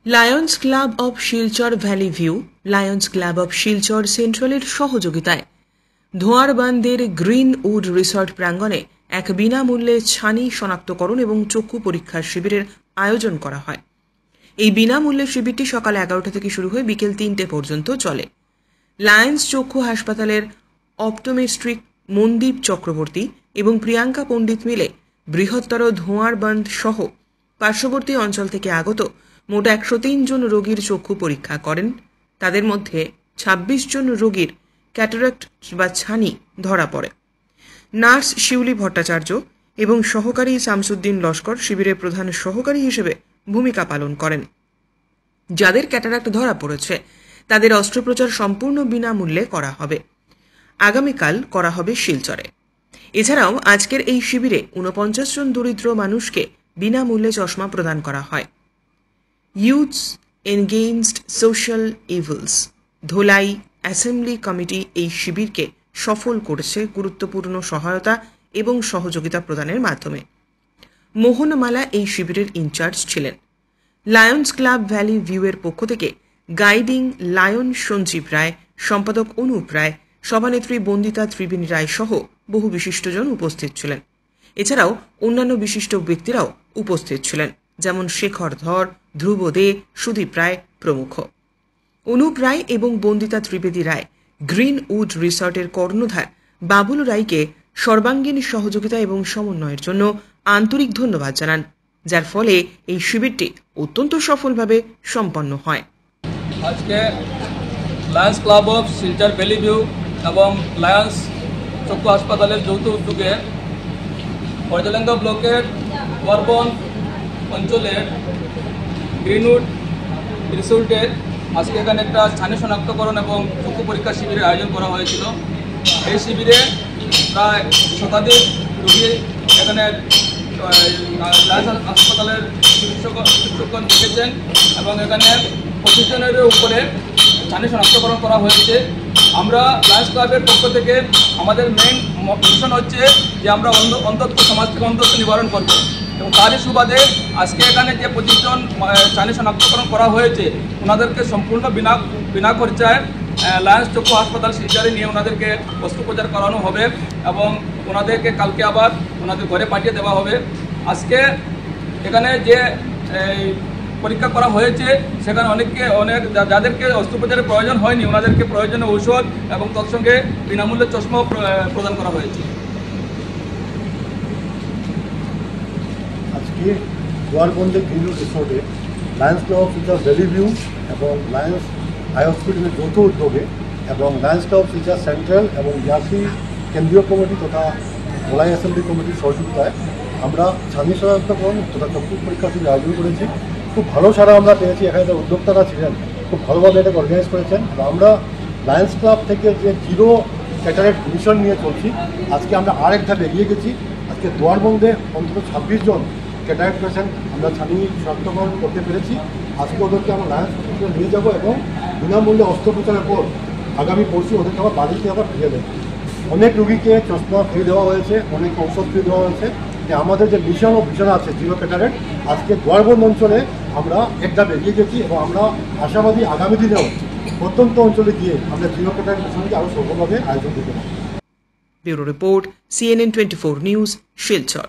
Lions club of Silchar valley view, lions club of Silchar সেন্ট্রালের সহযোগিতায় ধোঁয়ারবান্দের গ্রিন উড রিসর্ট প্রাঙ্গণে এক বিনামূল্যে ছানি শনাক্তকরণ এবং চক্ষু পরীক্ষার শিবিরের আয়োজন করা হয়। এই বিনামূল্যে শিবিরটি সকাল 11টা থেকে শুরু হয়ে বিকেল 3টে পর্যন্ত চলে। লায়ন্স চক্ষু হাসপাতালের অপটোমেট্রিক মনদীপ চক্রবর্তী এবং প্রিয়াঙ্কা পণ্ডিত মিলে বৃহত্তর ধোঁয়ারবান্ধ সহ পার্শ্ববর্তী অঞ্চল থেকে আগত মোট 103 জন রোগীর চক্ষু পরীক্ষা করেন। তাদের মধ্যে 26 জন রোগীর ক্যাটারাক্ট বা ছানি ধরা পড়ে। নার্স শিউলি ভট্টাচার্য এবং সহকারী শামসুদ্দিন লস্কর শিবিরের প্রধান সহকারী হিসেবে ভূমিকা পালন করেন। যাদের ক্যাটারাক্ট ধরা পড়েছে তাদের অস্ত্রোপচার সম্পূর্ণ বিনামূল্যে করা হবে। আগামীকাল করা হবে শিলচরে। এছাড়াও আজকের এই শিবিরে 49 জন দরিদ্র মানুষকে বিনামূল্যে চশমা প্রদান করা হয়। Youths against social evils Dholai assembly committee এই শিবিরকে সফল করেছে গুরুত্বপূর্ণ সহায়তা এবং সহযোগিতা প্রদানের মাধ্যমে। মোহনমালা এই শিবিরের ইনচার্জ ছিলেন। লায়ন্স ক্লাব ভ্যালি ভিউয়ের পক্ষ থেকে গাইডিং লায়ন সঞ্জীব রায়, সম্পাদক অনুপ রায়, সভানেত্রী বন্দিতা ত্রিবেণী রায় সহ বহু বিশিষ্টজন উপস্থিত ছিলেন। এছাড়াও অন্যান্য বিশিষ্ট ব্যক্তিরাও উপস্থিত ছিলেন, যেমন শেখর ধর, ধ্রুব দে, সুদীপ রায় প্রমুখ। অনুপ রায় এবং বন্দিতা ত্রিবেদী রায় গ্রিন উড রিসর্টের কর্ণধার বাবুল রায়কে সর্বাঙ্গীন সহযোগিতা এবং সমন্বয়ের জন্য আন্তরিক ধন্যবাদ জানান, যার ফলে এই শিবিরটি অত্যন্ত সফলভাবে সম্পন্ন হয়। আজকে Lions club of Silchar valley view এবং লায়ন্স চক্ষু হাসপাতালের যৌথ উদ্যোগে পয়জলেঙ্গা ব্লকের ওয়ারবন অঞ্চলের গ্রিনউড রিসোর্টে আজকে এখানে একটা ছানি শনাক্তকরণ এবং চক্ষু পরীক্ষা শিবিরের আয়োজন করা হয়েছিল। এই শিবিরে প্রায় শতাধিক রোগী এখানে লায়ন্স হাসপাতালের চিকিৎসকগণ দেখেছেন এবং এখানে 25 জনের উপরে ছানি শনাক্তকরণ করা হয়েছে। আমরা লায়ন্স ক্লাবের পক্ষ থেকে আমাদের মেইন মিশন হচ্ছে যে আমরা অন্ধত্ব সমাজ থেকে অন্ধত্ব নিবারণ করব এবং তারই সুবাদে আজকে এখানে যে 25 জন ছানি শনাক্তকরণ করা হয়েছে ওনাদেরকে সম্পূর্ণ বিনা খরচায় লায়ন্স চক্ষু হাসপাতাল শিলচরে নিয়ে ওনাদেরকে অস্ত্রোপচার করানো হবে এবং ওনাদেরকে কালকে আবার ওনাদের ঘরে পাঠিয়ে দেওয়া হবে। আজকে এখানে যে পরীক্ষা করা হয়েছে সেখানে অনেক যাদেরকে অস্ত্রোপচারের প্রয়োজন হয়নি ওনাদেরকে প্রয়োজনীয় ঔষধ এবং তৎসঙ্গে বিনামূল্যে চশমাও প্রদান করা হয়েছে। আজকে ধোঁয়ারবন্দের গ্রিনউড রিসোর্টে Lions club of Silchar valley view এবং লায়ন্স আই হসপিটালের যৌথ উদ্যোগে এবং Lions club of Silchar central এবং ইয়াসি কেন্দ্রীয় কমিটি তথা ধোলাই অ্যাসেম্বলি কমিটির সহযোগিতায় আমরা ছানি শনাক্তকরণ তথা চক্ষু পরীক্ষা শিবির আয়োজন করেছি। খুব ভালো সাড়া আমরা পেয়েছি। এখানে যে উদ্যোক্তারা ছিলেন খুব ভালোভাবে এটাকে অর্গানাইজ করেছেন। আমরা লায়ন্স ক্লাব থেকে যে জিরো ক্যাটারাক্ট মিশন নিয়ে চলছি, আজকে আমরা আরেক ধাপ এগিয়ে গেছি। আজকে ধোঁয়ারবন্দে অন্তত 26 জন ক্যাটারাক্ট পেশেন্ট আমরা ছানি শনাক্তকরণ করতে পেরেছি। আজকে ওদেরকে আমরা লায়ন্স হসপিটালে নিয়ে যাবো এবং বিনামূল্যে অস্ত্রোপচারের পর আগামী পরশু ওদেরকে আবার বাড়িতে আবার ফিরে দেবো। অনেক রোগীকে চশমা ফ্রি দেওয়া হয়েছে, অনেক ঔষধ ফ্রি দেওয়া হয়েছে। যে আমাদের যে মিশন ও ভিশন আছে জিরো ক্যাটারাক্ট, আজকে ধোঁয়ারবন্দ অঞ্চলে আমরা এক ধাপ এগিয়ে গেছি এবং আমরা আশাবাদী আগামী দিনেও প্রত্যন্ত অঞ্চলে গিয়ে আমরা জিরো ক্যাটারাক্ট মিশনকে আরও সফলভাবে আয়োজন করতে পারি। Bureau report, CNN 24 news, Silchar.